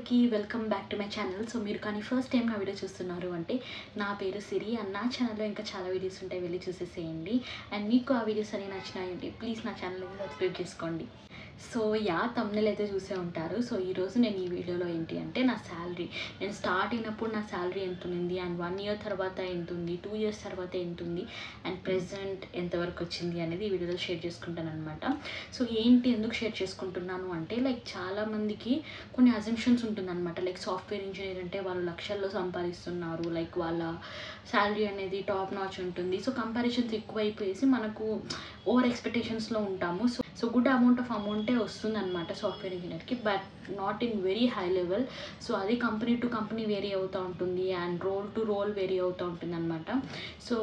అందరికీ welcome back to my channel. So మీరు కానీ ఫస్ట్ టైం నా వీడియో చూస్తున్నారు అంటే నా పేరు సిరి అండ్ నా ఛానల్లో ఇంకా చాలా వీడియోస్ ఉంటాయి, వెళ్ళి చూసేసేయండి. అండ్ మీకు ఆ వీడియోస్ అనేవి నచ్చినాయంటే ప్లీజ్ నా ఛానల్ అయితే సబ్స్క్రైబ్ చేసుకోండి. సో థంబ్నెయిల్ అయితే చూసే ఉంటారు. సో ఈరోజు నేను ఈ వీడియోలో ఏంటి అంటే నా శాలరీ, నేను స్టార్ట్ అయినప్పుడు నా శాలరీ ఎంత ఉంది అండ్ 1 year తర్వాత ఎంత ఉంది, 2 years తర్వాత ఎంత ఉంది అండ్ ప్రెజెంట్ ఎంతవరకు వచ్చింది అనేది ఈ వీడియోలో షేర్ చేసుకుంటాను అనమాట. సో ఎందుకు షేర్ చేసుకుంటున్నాను అంటే చాలామందికి కొన్ని అజంప్షన్స్ ఉంటుందన్నమాట. సాఫ్ట్వేర్ ఇంజనీర్ అంటే వాళ్ళు లక్షల్లో సంపాదిస్తున్నారు, వాళ్ళ శాలరీ అనేది టాప్ నాచ్ ఉంటుంది. సో కంపారిజన్స్ ఎక్కువైపోయేసి మనకు ఓవర్ ఎక్స్పెక్టేషన్స్లో ఉంటాము. సో గుడ్ అమౌంట్ ఆఫ్ అమౌంటే వస్తుందన్నమాట సాఫ్ట్వేర్ ఇంజనీర్కి, but not in very high level. So అది కంపెనీ టు కంపెనీ వేరీ అవుతూ ఉంటుంది and role to role vary అవుతూ ఉంటుంది అనమాట. సో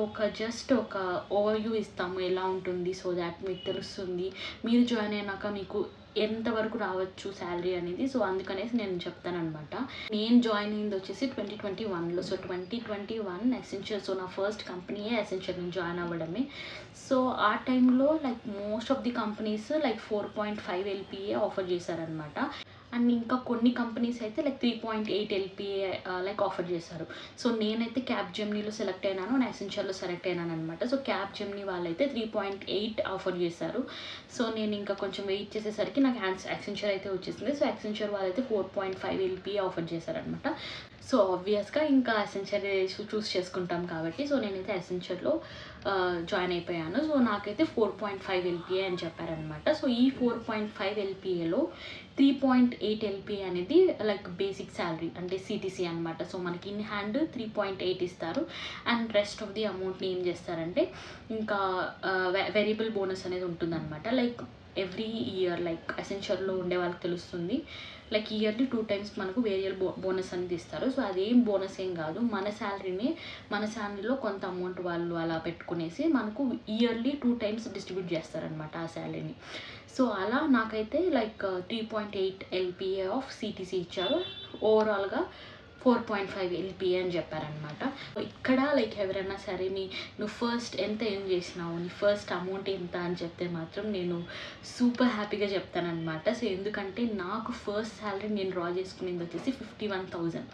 జస్ట్ ఒక ఓవర్వ్యూ ఇస్తాము ఎలా ఉంటుంది, సో దాట్ మీకు తెలుస్తుంది మీరు జాయిన్ అయినాక మీకు ఎంతవరకు రావచ్చు శాలరీ అనేది. సో అందుకనేసి నేను చెప్తానమాట. నేను జాయిన్ అయింది వచ్చేసి 2021లో. సో 2021 ఎసెన్షియల్, సో నా ఫస్ట్ కంపెనీయే ఎసెన్షియల్ నేను జాయిన్ అవ్వడమే. సో ఆ టైంలో most of the companies 4.5 LPA offer చేశారనమాట. అండ్ ఇంకా కొన్ని కంపెనీస్ అయితే 3.8 LPA ఆఫర్ చేశారు. సో నేనైతే క్యాప్జెమినీలో సెలెక్ట్ అయినాను, నేను ఎసెన్షియల్లో సెలెక్ట్ అయినాను అనమాట. సో క్యాప్జెమినీ వాళ్ళైతే 3.8 ఆఫర్ చేశారు. సో నేను ఇంకా కొంచెం వెయిట్ చేసేసరికి నాకు ఎసెన్షియల్ అయితే వచ్చేసింది. సో ఎసెన్షియల్ వాళ్ళైతే 4.5 LPA ఆఫర్ చేశారనమాట. సో ఆబ్వియస్గా ఇంకా ఎసెన్షియల్ చూస్ చేసుకుంటాం కాబట్టి సో నేనైతే ఎసెన్షియల్లో జాయిన్ అయిపోయాను. సో నాకైతే 4.5 LPA అని చెప్పారనమాట. సో ఈ 4.5 LPAలో 3.8 LPA అనేది బేసిక్ శాలరీ అంటే CTC అనమాట. సో మనకి ఇన్ హ్యాండ్ 3.8 ఇస్తారు అండ్ రెస్ట్ ఆఫ్ ది అమౌంట్ని ఏం చేస్తారంటే ఇంకా వేరియబుల్ బోనస్ అనేది ఉంటుందన్నమాట. ఎవ్రీ ఇయర్ ఎసెన్షియల్లో ఉండే వాళ్ళకి తెలుస్తుంది, ఇయర్లీ 2 times మనకు వేరియబుల్ బోనస్ అనేది ఇస్తారు. సో అదేం బోనస్ ఏం కాదు, మన శాలరీలో కొంత అమౌంట్ వాళ్ళు అలా పెట్టుకునేసి మనకు ఇయర్లీ 2 times డిస్ట్రిబ్యూట్ చేస్తారనమాట ఆ శాలరీని. సో అలా నాకైతే 3.8 LPA ఆఫ్ CTC ఇచ్చారు. ఓవరాల్గా 4.5 LPA అని చెప్పారనమాట. ఇక్కడ ఎవరైనా సరే నువ్వు ఫస్ట్ ఎంత ఏం చేసినావు, నీ ఫస్ట్ అమౌంట్ ఎంత అని చెప్తే మాత్రం నేను సూపర్ హ్యాపీగా చెప్తానమాట. సో ఎందుకంటే నాకు ఫస్ట్ శాలరీ నేను డ్రా చేసుకునేది వచ్చేసి 51,000.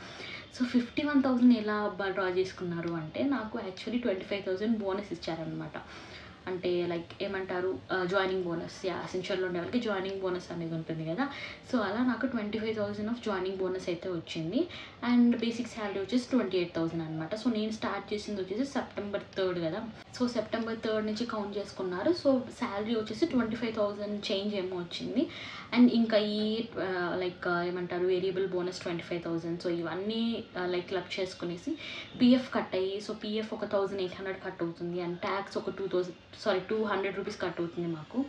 సో 51,000 ఎలా డ్రా చేసుకున్నారు అంటే నాకు యాక్చువల్లీ 25,000 బోనస్ ఇచ్చారనమాట. అంటే ఏమంటారు జాయినింగ్ బోనస్, ఎసెన్షియల్లో ఉండే వాళ్ళకి జాయినింగ్ బోనస్ అనేది ఉంటుంది కదా. సో అలా నాకు 25,000 ఆఫ్ జాయినింగ్ బోనస్ అయితే వచ్చింది అండ్ బేసిక్ శాలరీ వచ్చేసి 28,000 అనమాట. సో నేను స్టార్ట్ చేసింది వచ్చేసి September 3rd కదా. సో September 3rd నుంచి కౌంట్ చేసుకున్నారు. సో శాలరీ వచ్చేసి 25,000 చేంజ్ ఏమో వచ్చింది అండ్ ఇంకా ఈ ఏమంటారు వేరియబుల్ బోనస్ 25,000. సో ఇవన్నీ క్లబ్ చేసుకునేసి PF కట్ అయ్యి, సో PF ఒక 1,800 కట్ అవుతుంది అండ్ ట్యాక్స్ ఒక 200 రూపీస్ కట్ అవుతుంది మాకు.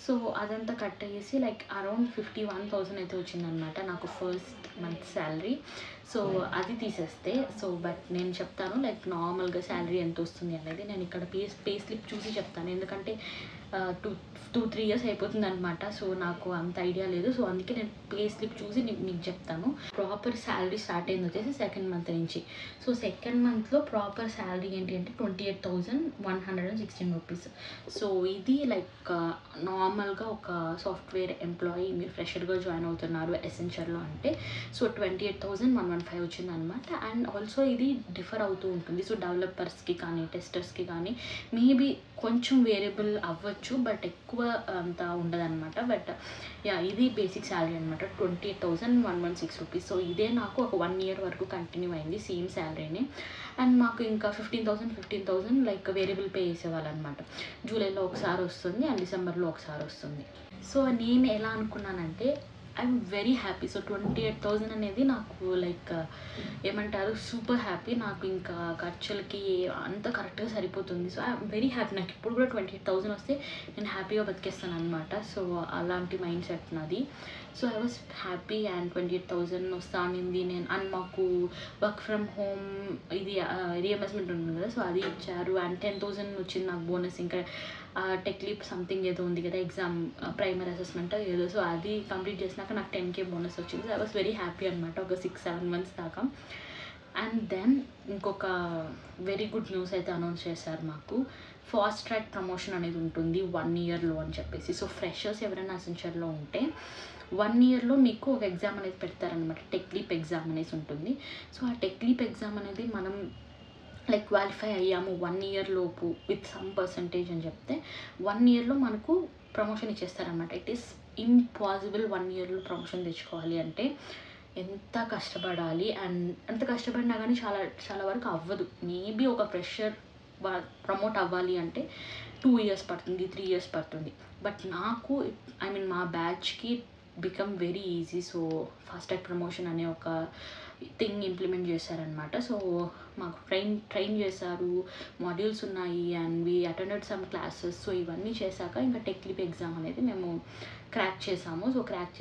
సో అదంతా కట్ అయ్యేసి అరౌండ్ 51,000 అయితే వచ్చిందనమాట నాకు ఫస్ట్ మంత్ శాలరీ. సో అది తీసేస్తే బట్ నేను చెప్తాను నార్మల్గా శాలరీ ఎంత వస్తుంది అనేది నేను ఇక్కడ పే స్లిప్ చూసి చెప్తాను, ఎందుకంటే 2-3 years అయిపోతుంది అనమాట. సో నాకు అంత ఐడియా లేదు. సో అందుకే నేను పే స్లిప్ చూసి మీకు చెప్తాను. ప్రాపర్ శాలరీ స్టార్ట్ అయింది వచ్చేసి 2nd month నుంచి. సో 2nd monthలో ప్రాపర్ శాలరీ ఏంటి అంటే 28,116 రూపీస్. సో ఇది నార్మల్గా ఒక సాఫ్ట్వేర్ ఎంప్లాయీ మీరు ఫ్రెషర్గా జాయిన్ అవుతున్నారు ఎసెన్షియల్లో అంటే సో 28,115 వచ్చింది అనమాట. అండ్ ఆల్సో ఇది డిఫర్ అవుతూ ఉంటుంది. సో డెవలపర్స్కి కానీ టెస్టర్స్కి కానీ మేబీ కొంచెం వేరియబుల్ అవ్వచ్చు, బట్ ఎక్కువ అంత ఉండదన్నమాట. బట్ ఇది బేసిక్ శాలరీ అనమాట 28,116 రూపీస్. సో ఇదే నాకు ఒక 1 year వరకు కంటిన్యూ అయింది సేమ్ శాలరీని. అండ్ మాకు ఇంకా 15,000 వేరియబుల్ పే చేసేవాళ్ళు అనమాట. జూలైలో ఒకసారి వస్తుంది అండ్ డిసెంబర్లో ఒకసారి వస్తుంది. సో నేను ఎలా అనుకున్నానంటే ఐఎమ్ వెరీ హ్యాపీ. సో 28,000 అనేది నాకు ఏమంటారు సూపర్ హ్యాపీ. నాకు ఇంకా ఖర్చులకి అంత కరెక్ట్గా సరిపోతుంది. So I'm very happy. నాకు ఇప్పుడు కూడా 28,000 వస్తే నేను హ్యాపీగా బతికేస్తాను అనమాట. సో అలాంటి మైండ్ సెట్ నాది. So I was happy and 28,000 వస్తా అనింది నేను. అండ్ మాకు వర్క్ ఫ్రమ్ హోమ్ ఇది రీఎంబర్స్మెంట్ ఉంటుంది కదా, సో అది ఇచ్చారు అండ్ 10,000 వచ్చింది నాకు బోనస్. ఇంకా టెక్ లీప్ సంథింగ్ ఏదో ఉంది కదా, ఎగ్జామ్ ప్రైమరీ అసెస్మెంట్ ఏదో, సో అది కంప్లీట్ చేసినాక నాకు 10K బోనస్ వచ్చింది. So I was very happy అనమాట ఒక 6-7 months దాకా. అండ్ దెన్ ఇంకొక వెరీ గుడ్ న్యూస్ అయితే అనౌన్స్ చేశారు మాకు. ఫాస్ట్ ట్రాక్ ప్రమోషన్ అనేది ఉంటుంది 1 ఇయర్లో అని చెప్పేసి. సో ఫ్రెషర్స్ ఎవరైనా అసెన్షియర్లో ఉంటే 1 ఇయర్లో మీకు ఒక ఎగ్జామ్ అనేది పెడతారనమాట. టెక్ లీప్ ఎగ్జామ్ అనేసి ఉంటుంది. సో ఆ టెక్ లీప్ ఎగ్జామ్ అనేది మనం లైక్ క్వాలిఫై అయ్యాము 1 ఇయర్ లోపు విత్ సమ్ పర్సంటేజ్ అని చెప్తే 1 ఇయర్లో మనకు ప్రమోషన్ ఇచ్చేస్తారనమాట. ఇట్ ఈస్ ఇంపాసిబుల్ 1 ఇయర్లో ప్రమోషన్ తెచ్చుకోవాలి అంటే. ఎంత కష్టపడాలి, అండ్ ఎంత కష్టపడినా కానీ చాలా వరకు అవ్వదు. మేబీ ఒక ఫ్రెషర్ ప్రమోట్ అవ్వాలి అంటే 2 ఇయర్స్ పడుతుంది, 3 ఇయర్స్ పడుతుంది. బట్ నాకు మా బ్యాచ్కి become very easy. So fast track promotion అనే ఒక థింగ్ ఇంప్లిమెంట్ చేశారనమాట. సో మాకు ట్రైన్ చేశారు, మాడ్యూల్స్ ఉన్నాయి, and we attended some classes. So ఇవన్నీ చేశాక ఇంకా టెక్ లీప్ ఎగ్జామ్ అనేది మేము క్రాక్ చేసాము. సో క్రాక్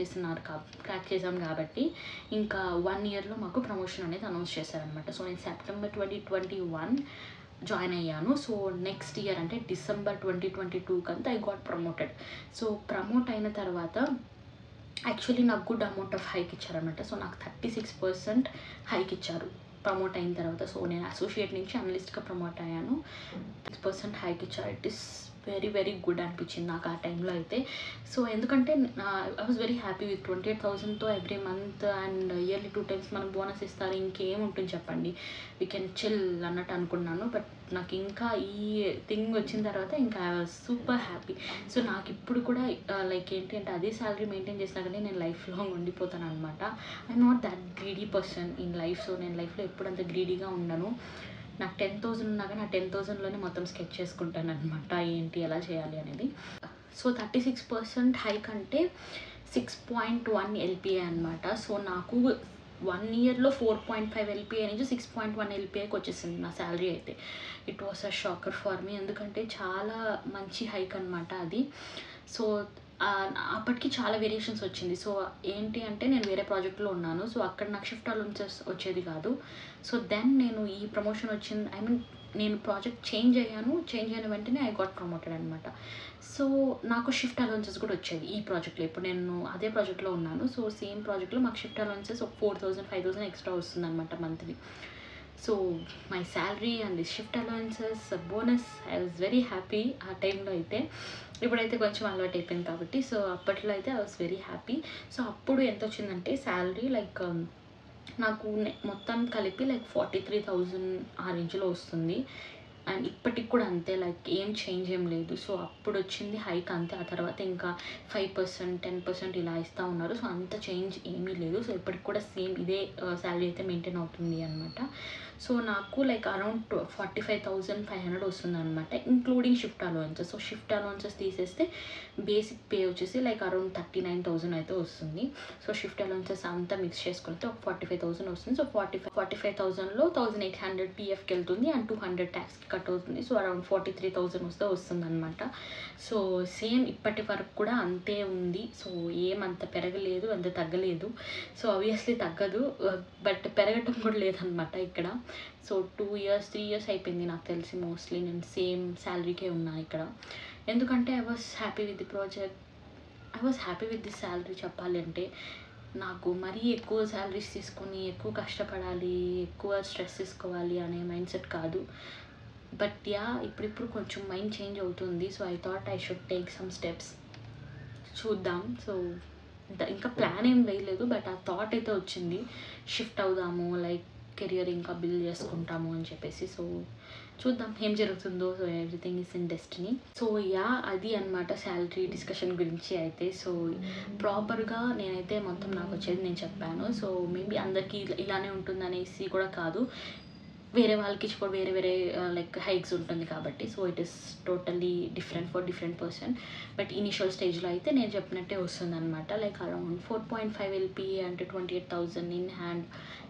చేసాం కాబట్టి ఇంకా 1 ఇయర్లో మాకు ప్రమోషన్ అనేది అనౌన్స్ చేశారనమాట. సో నేను సెప్టెంబర్ 2021 జాయిన్ అయ్యాను. సో నెక్స్ట్ ఇయర్ అంటే డిసెంబర్ 2022 కంతా I got promoted. So promote అయిన తర్వాత యాక్చువల్లీ నాకు గుడ్ అమౌంట్ ఆఫ్ హైక్ ఇచ్చారనమాట. సో నాకు 36% హైక్ ఇచ్చారు ప్రమోట్ అయిన తర్వాత. సో నేను అసోసియేట్ నుంచి అనలిస్ట్గా ప్రమోట్ అయ్యాను. 6% హైక్ ఇచ్చారు. It is very very good అనిపించింది నాకు ఆ టైంలో అయితే. సో ఎందుకంటే I was very happy with 28,000తో every month and yearly 2 times మనకు బోనస్ ఇస్తారు. ఇంకేముంటుంది చెప్పండి, వీ కెన్ చిల్ అన్నట్టు అనుకున్నాను. బట్ నాకు ఇంకా ఈ థింగ్ వచ్చిన తర్వాత ఇంకా I was super happy. So నాకు ఇప్పుడు కూడా లైక్ ఏంటి అంటే అదే శాలరీ మెయింటైన్ చేసినా కానీ నేను లైఫ్ లాంగ్ ఉండిపోతాను అనమాట. I'm not that greedy person in life. So నేను లైఫ్లో ఎప్పుడు అంత గ్రీడీగా ఉండను. నాకు 10,000 ఉన్నా కానీ ఆ 10,000లోనే మొత్తం స్కెచ్ చేసుకుంటాను అనమాట, ఏంటి ఎలా చేయాలి అనేది. సో 36% హైక్ అంటే 6.1 LPA అనమాట. సో నాకు 1 ఇయర్లో 4.5 LPA నుంచి 6.1 LPAకి వచ్చేసింది నా శాలరీ అయితే. It was a shocker for me, ఎందుకంటే చాలా మంచి హైక్ అనమాట అది. సో అప్పటికి చాలా వేరియేషన్స్ వచ్చింది. సో ఏంటి అంటే నేను వేరే ప్రాజెక్ట్లో ఉన్నాను. సో అక్కడ నాకు షిఫ్ట్ అలౌన్సెస్ వచ్చేది కాదు. సో దెన్ నేను ఈ ప్రమోషన్ వచ్చింది, నేను ప్రాజెక్ట్ చేంజ్ అయిన వెంటనే ఐ గాట్ ప్రమోటెడ్ అనమాట. సో నాకు షిఫ్ట్ అలౌన్సెస్ కూడా వచ్చేది ఈ ప్రాజెక్ట్లో. ఇప్పుడు నేను అదే ప్రాజెక్ట్లో ఉన్నాను. సో సేమ్ ప్రాజెక్ట్లో మాకు షిఫ్ట్ అలౌన్సెస్ ఒక 4,000 5,000 ఎక్స్ట్రా వస్తుంది అనమాట monthly. So my salary and the shift allowances bonus, I was very happy ఆ టైంలో అయితే. ఇప్పుడైతే కొంచెం అలవాటు అయిపోయింది కాబట్టి. సో అప్పట్లో అయితే I was very happy. So అప్పుడు ఎంత వచ్చిందంటే శాలరీ లైక్ నాకు మొత్తం కలిపి లైక్ 43,000 ఆ రేంజ్లో వస్తుంది. అండ్ ఇప్పటికి కూడా అంతే, లైక్ ఏం చేంజ్ ఏం లేదు. సో అప్పుడు వచ్చింది హైక్ అంతే. ఆ తర్వాత ఇంకా 5% 10% ఇలా ఇస్తూ ఉన్నారు. సో అంత చేంజ్ ఏమీ లేదు. సో ఇప్పటికి కూడా సేమ్ ఇదే శాలరీ అయితే మెయింటైన్ అవుతుంది అనమాట. సో నాకు లైక్ అరౌండ్ 45,500 వస్తుంది అనమాట, including shift allowances. So shift allowances తీసేస్తే బేసిక్ పే వచ్చేసి లైక్ అరౌండ్ 39,000 అయితే వస్తుంది. సో షిఫ్ట్ అలవెన్సెస్ అంతా మిక్స్ చేసుకుంటే ఒక 45,000 వస్తుంది. సో 45,000లో 1,800 PFకి వెళ్తుంది అండ్ 200 ట్యాక్స్కి కట్ అవుతుంది. సో అరౌండ్ 43,000 వస్తుంది అనమాట. సో సేమ్ ఇప్పటి వరకు కూడా అంతే ఉంది. సో ఏమంత పెరగలేదు, అంత తగ్గలేదు. సో ఆబ్వియస్లీ తగ్గదు, బట్ పెరగటం కూడా లేదనమాట ఇక్కడ. సో 2 years 3 years అయిపోయింది నాకు తెలిసి మోస్ట్లీ నేను సేమ్ శాలరీకే ఉన్నాను ఇక్కడ. ఎందుకంటే I was happy with the project, I was happy with the salary. చెప్పాలి అంటే నాకు మరీ ఎక్కువ శాలరీస్ తీసుకొని ఎక్కువ కష్టపడాలి, ఎక్కువ స్ట్రెస్ తీసుకోవాలి అనే మైండ్ సెట్ కాదు. బట్ ఇప్పుడు కొంచెం మైండ్ చేంజ్ అవుతుంది. So I thought I should take some steps, చూద్దాం. సో ఇంకా ప్లాన్ ఏం వేయలేదు, బట్ ఆ థాట్ అయితే వచ్చింది, షిఫ్ట్ అవుదాము, లైక్ కెరియర్ ఇంకా బిల్డ్ చేసుకుంటాము అని చెప్పేసి. సో చూద్దాం ఏం జరుగుతుందో. So everything is in destiny. So అది అనమాట శాలరీ డిస్కషన్ గురించి అయితే. సో ప్రాపర్గా నేనైతే మొత్తం నాకు వచ్చేది నేను చెప్పాను. సో మేబీ అందరికీ ఇలానే ఉంటుందనేసి కూడా కాదు, వేరే వాళ్ళకి కూడా వేరే లైక్ హైక్స్ ఉంటుంది కాబట్టి. So it is totally different for different person. But initial స్టేజ్లో అయితే నేను చెప్పినట్టే వస్తుంది అనమాట, లైక్ అరౌండ్ 4.5 LPA అంటే 28,000 in hand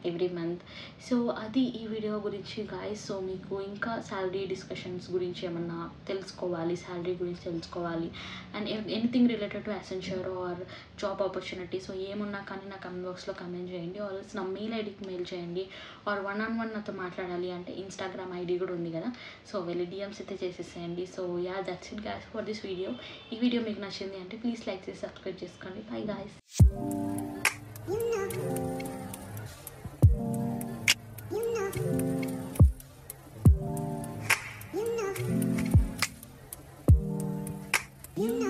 every month. So అది ఈ వీడియో గురించి గాయస్. సో మీకు ఇంకా శాలరీ డిస్కషన్స్ గురించి ఏమన్నా తెలుసుకోవాలి, శాలరీ గురించి తెలుసుకోవాలి, and anything related to Accenture or job opportunity, so ఏమున్నా కానీ నా కమెంట్ బాక్స్లో కమెంట్ చేయండి, ఆల్స్ నా మెయిల్ ఐడికి మెయిల్ చేయండి, ఆర్ 1-on-1 నాతో మాట్లాడాలి అంటే ఇన్స్టాగ్రామ్ ఐడి కూడా ఉంది కదా, సో వెళ్ళి డిఎమ్స్ అయితే చేసేసేయండి. So that's it guys for this video. ఈ వీడియో మీకు నచ్చింది అంటే ప్లీజ్ లైక్ చేసి సబ్స్క్రైబ్ చేసుకోండి. By guys. నిన్న